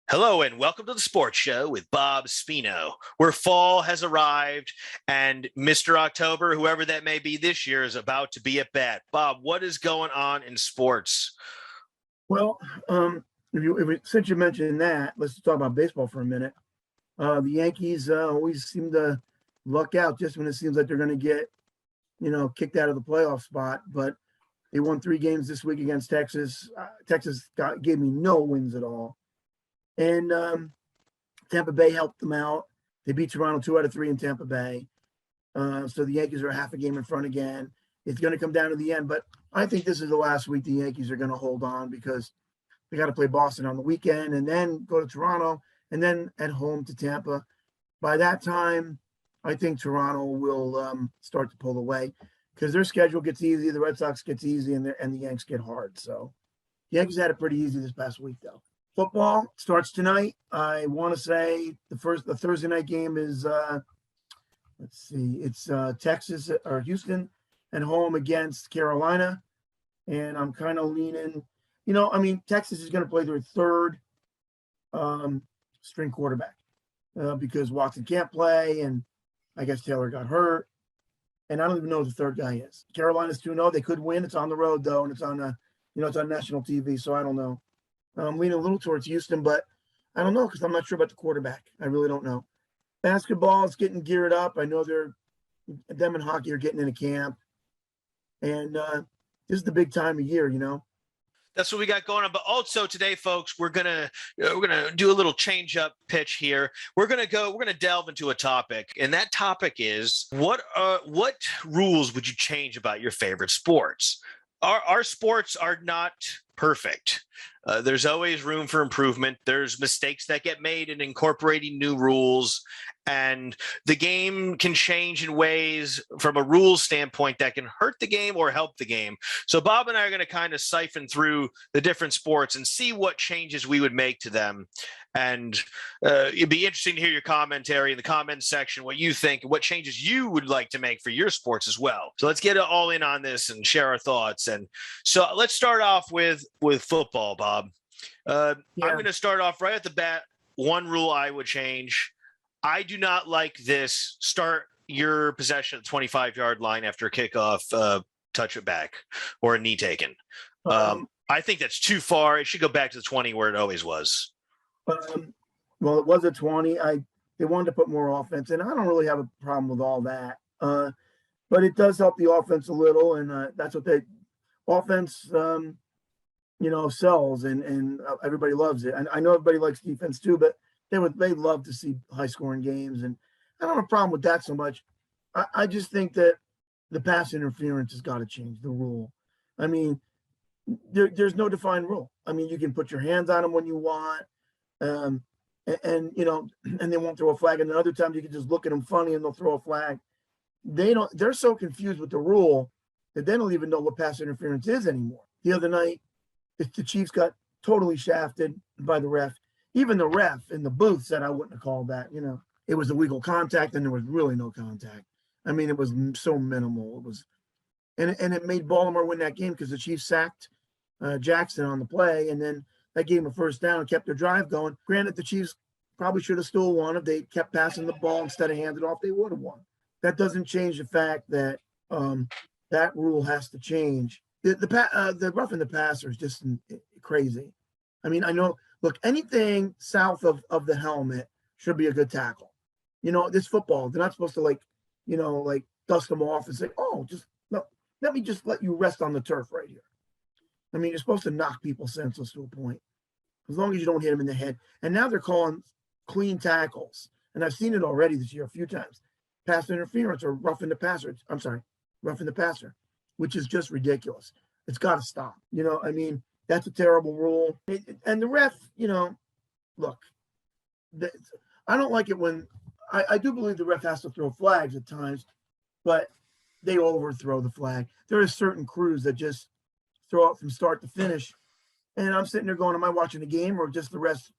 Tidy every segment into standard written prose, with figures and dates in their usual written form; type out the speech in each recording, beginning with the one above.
Hello and welcome to the Sports Show with Bob Spino, where fall has arrived and Mr. October, whoever that may be this year, is about to be at bat. Bob, what is going on in sports? Well, since you mentioned that, let's talk about baseball for a minute. The Yankees always seem to luck out just when it seems like they're going to get, kicked out of the playoff spot. But they won 3 games this week against Texas. Texas gave me no wins at all. And Tampa Bay helped them out. They beat Toronto 2 out of 3 in Tampa Bay. So the Yankees are half a game in front again. It's going to come down to the end. But I think this is the last week the Yankees are going to hold on because they got to play Boston on the weekend and then go to Toronto and then at home to Tampa. By that time, I think Toronto will start to pull away because their schedule gets easy. The Red Sox gets easy and the Yanks get hard. So the Yankees had it pretty easy this past week, though. Football starts tonight. I want to say the Thursday night game is it's Texas or Houston at home against Carolina, and I'm kind of leaning. Texas is going to play their third string quarterback because Watson can't play, and I guess Taylor got hurt, and I don't even know who the third guy is. Carolina's 2-0. They could win. It's on the road though, and it's on it's on national TV, so I don't know. I'm leaning a little towards Houston, but I don't know because I'm not sure about the quarterback. I really don't know. Basketball is getting geared up. I know them and hockey are getting into camp, and this is the big time of year, That's what we got going on. But also today, folks, we're gonna do a little change up pitch here. We're gonna delve into a topic, and that topic is what rules would you change about your favorite sports? Our sports are not perfect. There's always room for improvement. There's mistakes that get made in incorporating new rules, and the game can change in ways from a rules standpoint that can hurt the game or help the game. So Bob and I are going to kind of siphon through the different sports and see what changes we would make to them. And it'd be interesting to hear your commentary in the comments section, what you think, what changes you would like to make for your sports as well. So let's get all in on this and share our thoughts. And so let's start off with football, Bob. I'm going to start off right at the bat. One rule I would change. I do not like this start your possession at the 25-yard line after a kickoff, touch it back, or a knee taken. I think that's too far. It should go back to the 20 where it always was. Well, it was a 20. They wanted to put more offense in. I don't really have a problem with all that. But it does help the offense a little, and that's what offense sells, and everybody loves it. And I know everybody likes defense too, but they love to see high scoring games, and I don't have a problem with that so much. I just think that the pass interference has got to change the rule. I mean, there's no defined rule. I mean, you can put your hands on them when you want, and they won't throw a flag. And then other times you can just look at them funny and they'll throw a flag. They're so confused with the rule that they don't even know what pass interference is anymore. The other night, the Chiefs got totally shafted by the ref. Even the ref in the booth said I wouldn't have called that. It was illegal contact, and there was really no contact. I mean, it was so minimal. It was, and it made Baltimore win that game because the Chiefs sacked Jackson on the play, and then that gave them a first down and kept their drive going. Granted, the Chiefs probably should have still won if they kept passing the ball instead of handing it off. They would have won. That doesn't change the fact that that rule has to change. The roughing the passer is just crazy. I mean, I know. Look, anything south of the helmet should be a good tackle. This football, they're not supposed to dust them off and say, oh, just no, let me just let you rest on the turf right here. I mean, you're supposed to knock people senseless to a point, as long as you don't hit them in the head. And now they're calling clean tackles. And I've seen it already this year a few times. Pass interference or roughing the passer. Roughing the passer, which is just ridiculous. It's got to stop. That's a terrible rule. And the ref, look, I don't like it when I do believe the ref has to throw flags at times, but they overthrow the flag. There are certain crews that just throw it from start to finish. And I'm sitting there going, am I watching the game or just the rest,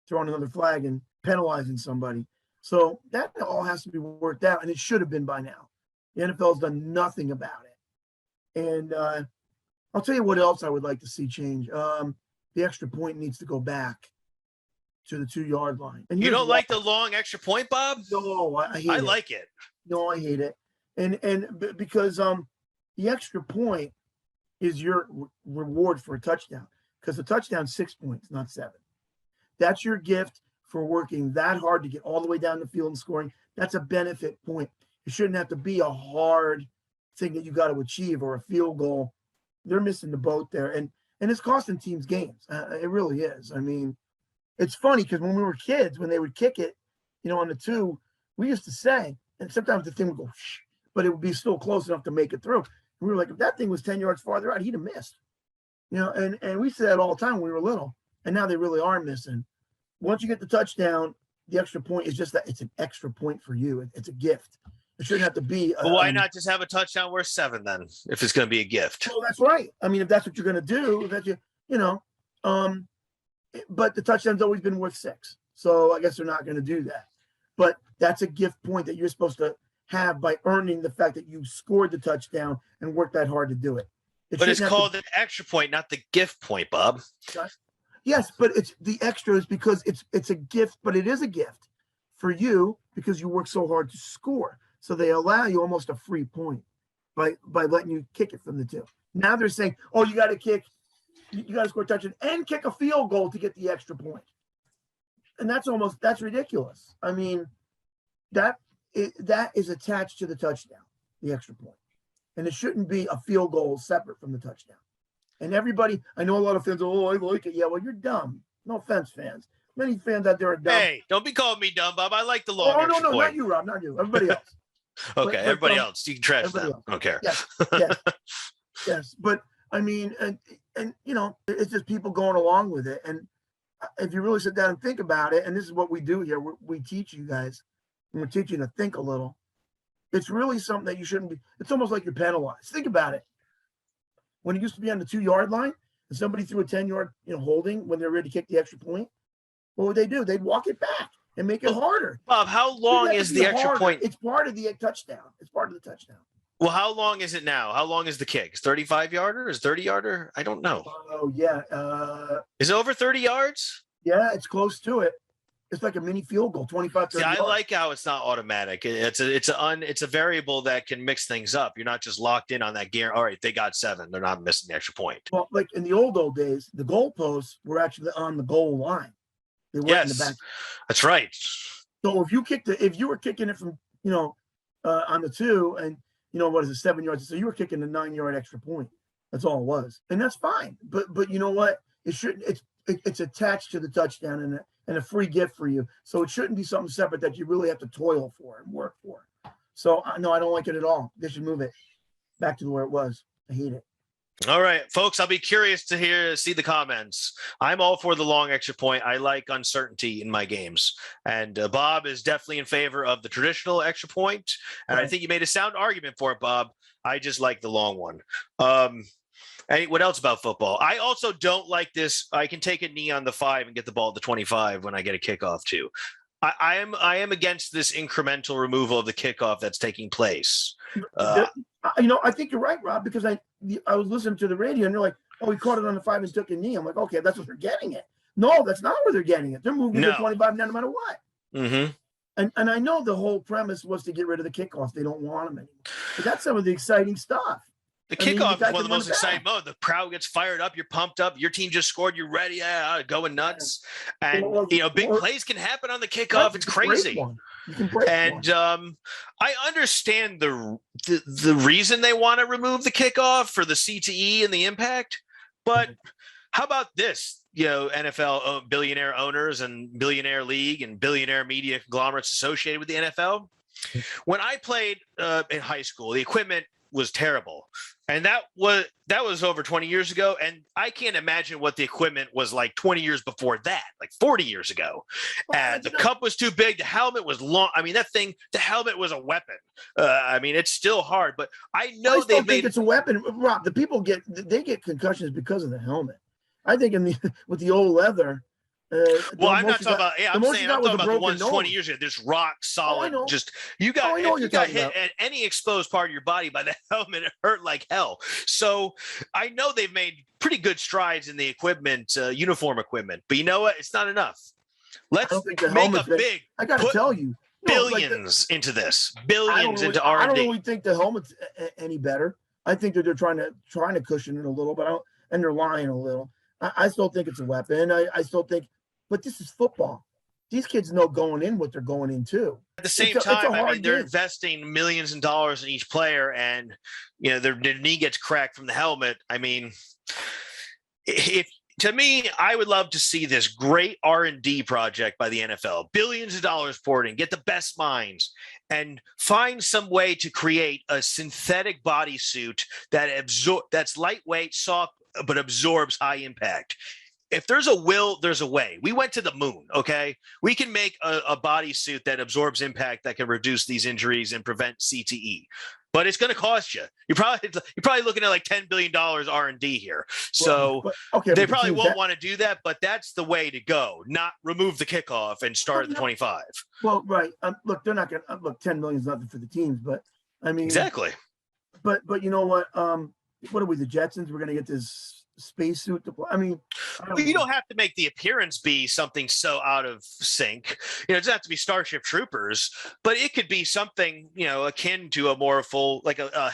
throwing another flag and penalizing somebody? So that all has to be worked out, and it should have been by now. The NFL's done nothing about it. And I'll tell you what else I would like to see change. The extra point needs to go back. to the 2-yard line. And You here's don't why. like the long extra point, Bob? No, I hate I it. like it. No, I hate it. Because the extra point is your reward for a touchdown, because the touchdown's 6 points, not 7. That's your gift for working that hard to get all the way down the field and scoring. That's a benefit point. It shouldn't have to be a hard thing that you got to achieve or a field goal. They're missing the boat there, and it's costing teams games. It really is. I mean, it's funny because when we were kids, when they would kick it, on the 2, we used to say, and sometimes the thing would go, shh, but it would be still close enough to make it through. And we were like, if that thing was 10 yards farther out, he'd have missed. And we said that all the time when we were little, and now they really are missing. Once you get the touchdown, the extra point is just that it's an extra point for you. It's a gift. It shouldn't have to be. Well, why not just have a touchdown worth 7 then, if it's going to be a gift? Well, that's right. I mean, if that's what you're going to do, but the touchdown's always been worth 6. So I guess they're not going to do that. But that's a gift point that you're supposed to have by earning the fact that you scored the touchdown and worked that hard to do it. But it's called an extra point, not the gift point, Bob. Yes, but it's the extra is because it's a gift, but it is a gift for you because you work so hard to score. So they allow you almost a free point by letting you kick it from the 2. Now they're saying, oh, you got to score a touchdown and kick a field goal to get the extra point. And that's ridiculous. I mean, that is attached to the touchdown, the extra point. And it shouldn't be a field goal separate from the touchdown. And everybody, I know a lot of fans, oh, I like it. Yeah, well, you're dumb. No offense, fans. Many fans out there are dumb. Hey, don't be calling me dumb, Bob. I like the long extra no, point. not you, Rob, not you. Everybody else. Okay, everybody else. You can trash them. I don't care. Yes. But, I mean, and it's just people going along with it. And if you really sit down and think about it, and this is what we do here, we teach you guys, and we're teaching you to think a little. It's really something that you shouldn't be. It's almost like you're penalized. Think about it. When it used to be on the 2-yard line and somebody threw a 10-yard, holding when they're ready to kick the extra point, what would they do? They'd walk it back and make it harder. Bob, how long is the extra point? It's part of the touchdown. It's part of the touchdown. Well, how long is it now? How long is the kick? 35-yarder? Is 30-yarder? I don't know. Oh, yeah. Is it over 30 yards? Yeah, it's close to it. It's like a mini field goal, 25, 30 See, I yards. like how it's not automatic. It's a variable that can mix things up. You're not just locked in on that gear. All right, they got 7. They're not missing the extra point. Well, like in the old days, the goalposts were actually on the goal line. They weren't in the back. That's right. So if you were kicking it from, on the 2 and, what is it, 7 yards? So you were kicking a 9-yard extra point. That's all it was. And that's fine. But you know what? It shouldn't, it's attached to the touchdown and a free gift for you. So it shouldn't be something separate that you really have to toil for and work for. So no, I don't like it at all. They should move it back to where it was. I hate it. All right, folks, I'll be curious to see the comments. I'm all for the long extra point. I like uncertainty in my games. And Bob is definitely in favor of the traditional extra point. And I think you made a sound argument for it, Bob. I just like the long one. What else about football? I also don't like this. I can take a knee on the 5 and get the ball at the 25 when I get a kickoff too. I am against this incremental removal of the kickoff that's taking place. I think you're right, Rob, because I was listening to the radio and they're like, oh, he caught it on the 5 and took a knee. I'm like, okay, that's what they're getting it. No, that's not where they're getting it. They're moving to 25 no matter what. Mm-hmm. And I know the whole premise was to get rid of the kickoffs. They don't want them anymore. But that's some of the exciting stuff. The kickoff is one of the most exciting moments. The crowd gets fired up. You're pumped up. Your team just scored. You're ready. Yeah, going nuts. And, big plays can happen on the kickoff. It's crazy. And I understand the reason they want to remove the kickoff for the CTE and the impact. But how about this? NFL billionaire owners and billionaire league and billionaire media conglomerates associated with the NFL. When I played in high school, the equipment was terrible. And that was over 20 years ago. And I can't imagine what the equipment was like 20 years before that, like 40 years ago. The cup was too big. The helmet was long. I mean, the helmet was a weapon. It's still hard, but I know they think it's a weapon. Rob, the people get concussions because of the helmet. I think with the old leather. I'm not talking about. Yeah, I'm talking about the ones 20 years ago. This rock solid. You got hit at any exposed part of your body by the helmet. It hurt like hell. So I know they've made pretty good strides in the equipment, uniform equipment. But you know what? It's not enough. I Let's don't think the make helmet a thing. big I got to put tell you, billions into this, I billions into R I and don't D. really think the helmet's any better. I think that they're trying to cushion it a little, but and they're lying a little. I still think it's a weapon. I still think, but this is football. These kids know going in what they're going into. At the same It's time, a I mean, hard they're game. investing millions of dollars in each player, and their knee gets cracked from the helmet. I mean, if to me, I would love to see this great R&D project by the NFL, billions of dollars poured in, get the best minds, and find some way to create a synthetic bodysuit that's lightweight, soft, but absorbs high impact. If there's a will, there's a way. We went to the moon, okay? We can make a bodysuit that absorbs impact that can reduce these injuries and prevent CTE. But it's going to cost you. You're probably looking at like $10 billion R&D here. So they probably won't want to do that, but that's the way to go, not remove the kickoff and start at the 25. Well, right. Look, they're not going to look. 10 million is nothing for the teams, but I mean, exactly. But you know what? What are we, the Jetsons? We're going to get this spacesuit to play. I mean, you don't have to make the appearance be something so out of sync. It doesn't have to be Starship Troopers, but it could be something akin to a more full, like a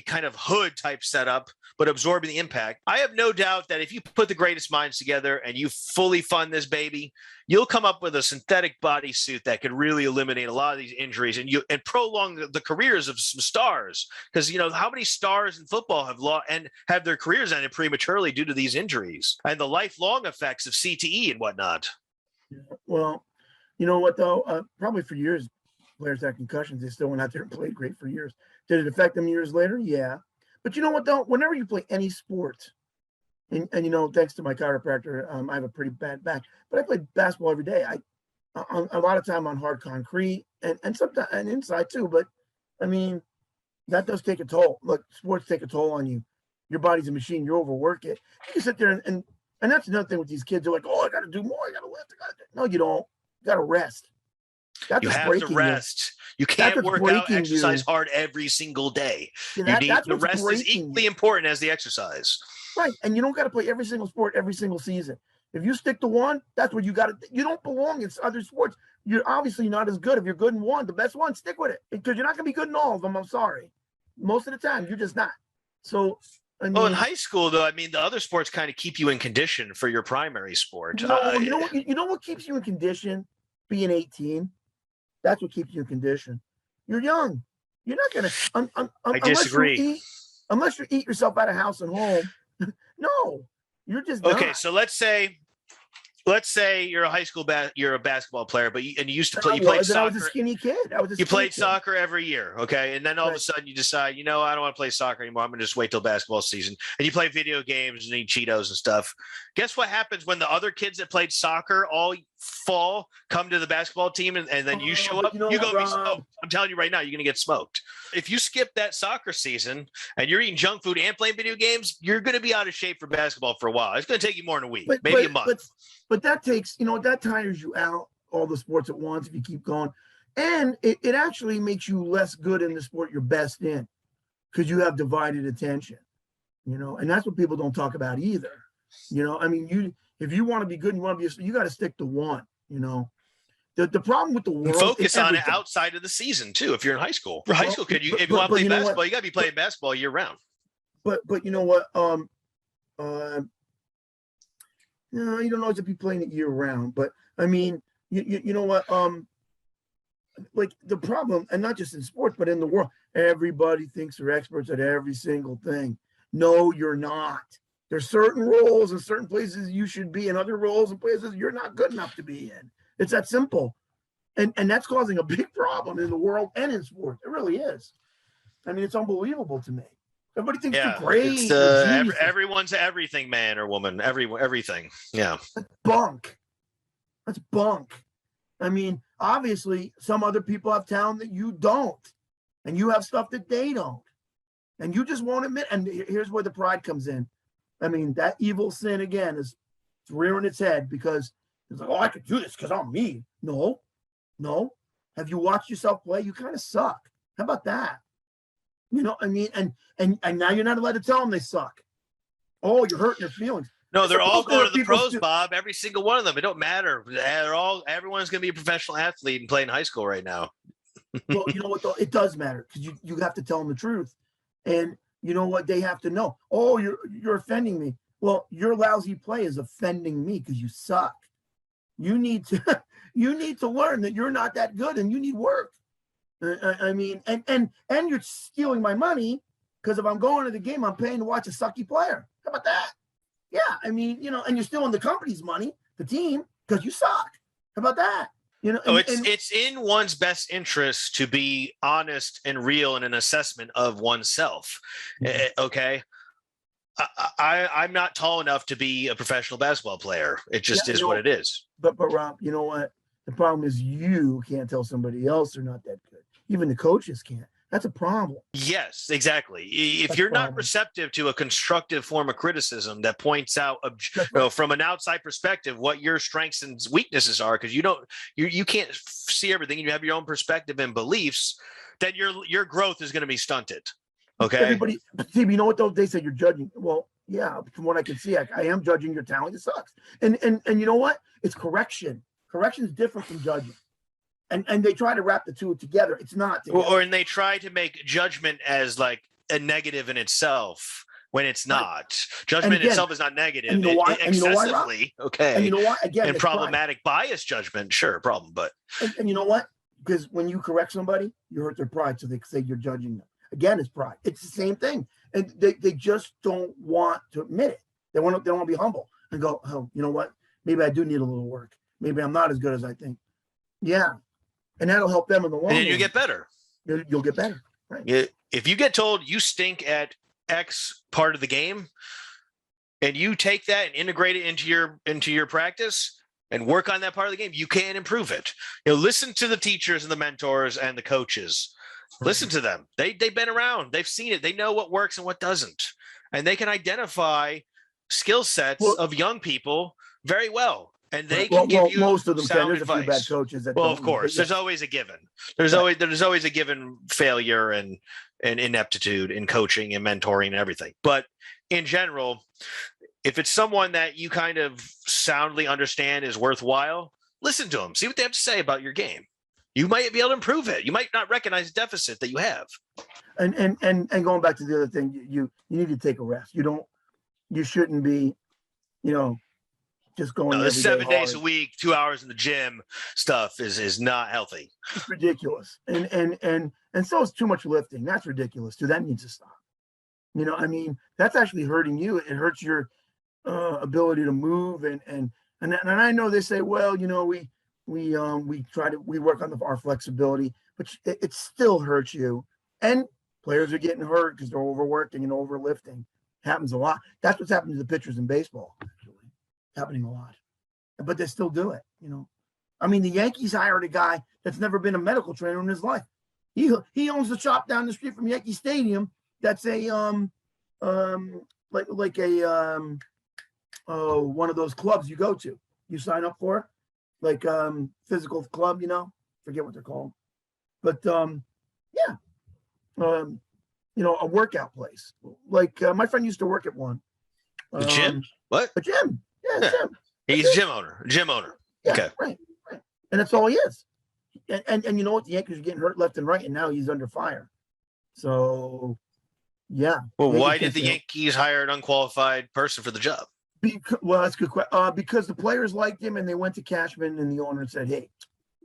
kind of hood type setup, but absorbing the impact. I have no doubt that if you put the greatest minds together and you fully fund this baby, you'll come up with a synthetic bodysuit that could really eliminate a lot of these injuries and prolong the careers of some stars. Because how many stars in football have have their careers ended prematurely due to these injuries and the lifelong effects of CTE and whatnot. Well, you know what though? Probably for years, players had concussions. They still went out there and played great for years. Did it affect them years later? Yeah. But you know what though? Whenever you play any sport, and thanks to my chiropractor, I have a pretty bad back. But I play basketball every day. A lot of time on hard concrete and sometimes and inside too. But I mean, that does take a toll. Look, sports take a toll on you. Your body's a machine. You overwork it. You can sit there and that's another thing with these kids. They're like, oh, I got to do more. I got to lift. No, you don't. You got to rest. You have to rest. You can't work out, exercise hard every single day. The rest is equally important as the exercise. Right. And you don't got to play every single sport every single season. If you stick to one, that's what you got to. You don't belong in other sports. You're obviously not as good. If you're good in one, the best one, stick with it. Because you're not going to be good in all of them. I'm sorry. Most of the time, you're just not. So, I mean, in high school, though, I mean, the other sports kind of keep you in condition for your primary sport. You know what keeps you in condition? Being 18. That's what keeps you in condition. You're young. You're not going to. I disagree. Unless you eat yourself out of house and home. No, you're just okay. not. So let's say you're a high school you're a basketball player, but you used to play. You played soccer. I was a skinny kid. You played soccer every year, okay, and then all of a sudden you decide, I don't want to play soccer anymore. I'm gonna just wait till basketball season. And you play video games and eat Cheetos and stuff. Guess what happens when the other kids that played soccer all fall come to the basketball team and then you show up? You go be smoked. I'm telling you right now, you're gonna get smoked. If you skip that soccer season and you're eating junk food and playing video games, you're gonna be out of shape for basketball for a while. It's gonna take you more than a week, maybe a month. But that takes, that tires you out, all the sports at once if you keep going. And it actually makes you less good in the sport you're best in because you have divided attention, and that's what people don't talk about either. I mean, if you want to be good and you want to be, you got to stick to one, The problem with the world, focus on it outside of the season too. If you're in high school, for high school kid, if you want to play basketball, you got to be playing basketball year round. But you know what? No, you don't always have to be playing it year round. But I mean, you know what? Like the problem, and not just in sports, but in the world, everybody thinks they're experts at every single thing. No, you're not. There's certain roles and certain places you should be, and other roles and places you're not good enough to be in. It's that simple. And that's causing a big problem in the world and in sports. It really is. I mean, it's unbelievable to me. Everybody thinks they're great. Everyone's everything, man or woman. Everything. Yeah. That's bunk. That's bunk. I mean, obviously, some other people have talent that you don't. And you have stuff that they don't. And you just won't admit. And here's where the pride comes in. I mean, that evil sin, again, is rearing its head because it's like, oh, I could do this because I'm me. No. Have you watched yourself play? You kind of suck. How about that? I mean, and now you're not allowed to tell them they suck. Oh, you're hurting their feelings. No, they're all Supposed to going let to the people pros, stu- Bob. Every single one of them. It don't matter. Everyone's going to be a professional athlete and play in high school right now. Well, you know what though? It does matter because you have to tell them the truth, and you know what they have to know. Oh, you're offending me. Well, your lousy play is offending me because you suck. You need to you need to learn that you're not that good and you need work. I mean, and you're stealing my money because if I'm going to the game, I'm paying to watch a sucky player. How about that? Yeah, I mean, and you're stealing the company's money, the team, because you suck. How about that? Oh, it's in one's best interest to be honest and real in an assessment of oneself. Okay. I'm not tall enough to be a professional basketball player. It just is what it is. But Rob, you know what? The problem is you can't tell somebody else they're not that good. Even the coaches can't. That's a problem. Yes, exactly. If you're not receptive to a constructive form of criticism that points out, from an outside perspective, what your strengths and weaknesses are, because you can't see everything. You have your own perspective and beliefs. Then your growth is going to be stunted. Okay. Everybody, Steve, you know what though? They say you're judging. Well, yeah, from what I can see, I am judging your talent. It sucks. And you know what? It's correction. Correction is different from judging. And they try to wrap the two together. It's not together. And they try to make judgment as like a negative in itself when it's not. Judgment itself is not negative. And you know why? Excessively, okay. And you know what? Again, and problematic bias judgment, sure, problem. But and you know what? Because when you correct somebody, you hurt their pride, so they say you're judging them. Again, it's pride. It's the same thing, and they just don't want to admit it. They want to be humble and go, oh, you know what? Maybe I do need a little work. Maybe I'm not as good as I think. Yeah. And that'll help them in the long run. And then you get better. You'll get better. Right. If you get told you stink at X part of the game, and you take that and integrate it into your practice and work on that part of the game, you can improve it. Listen to the teachers and the mentors and the coaches. Listen to them. They've been around. They've seen it. They know what works and what doesn't, and they can identify skill sets of young people very well. And they can give you most of them sound There's advice. A few bad coaches that of course, there's always a given. There's always a given failure and ineptitude in coaching and mentoring and everything. But in general, if it's someone that you kind of soundly understand is worthwhile, listen to them. See what they have to say about your game. You might be able to improve it. You might not recognize the deficit that you have. And going back to the other thing, you need to take a rest. You shouldn't be, just going the 7 days a week, 2 hours in the gym stuff is not healthy. It's ridiculous. And so is too much lifting. That's ridiculous too. That needs to stop. I mean, that's actually hurting you. It hurts your ability to move. And I know they say, well, we work on our flexibility, but it still hurts you. And players are getting hurt because they're overworking and overlifting. Happens a lot. That's what's happening to the pitchers in baseball, actually. Happening a lot, but they still do it. I mean, the Yankees hired a guy that's never been a medical trainer in his life. He owns the shop down the street from Yankee Stadium. That's a like a one of those clubs you go to. You sign up for it, like physical club. Forget what they're called, but yeah, a workout place. Like my friend used to work at one. A gym? What? A gym. Yeah, Jim. He's a gym owner. Yeah, okay. Right. And that's all he is. And you know what? The Yankees are getting hurt left and right, and now he's under fire. So, yeah. Well, why did the Yankees hire an unqualified person for the job? That's a good question. Because the players liked him, and they went to Cashman and the owner and said, hey,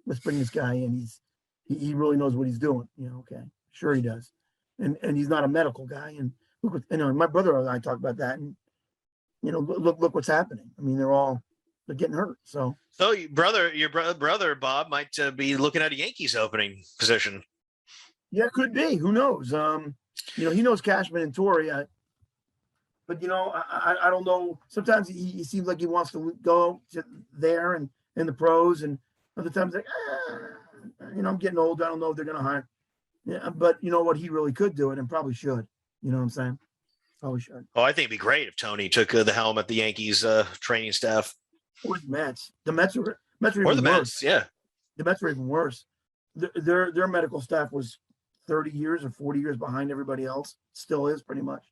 let's bring this guy in. He really knows what he's doing. Okay. Sure he does. And he's not a medical guy. And look what, my brother and I talked about that, and look what's happening. I mean, they're getting hurt. So your brother Bob might be looking at a Yankees opening position. Yeah, it could be. Who knows? He knows Cashman and Torrey. But I don't know. Sometimes he seems like he wants to go there and in the pros, and other times like, I'm getting old. I don't know if they're going to hire. Yeah, but you know what? He really could do it and probably should. You know what I'm saying? Probably should. Oh, I think it'd be great if Tony took the helm at the Yankees training staff. Or the Mets. The Mets are even or the worse. Mets, yeah. The Mets are even worse. Their medical staff was 30 years or 40 years behind everybody else. Still is pretty much.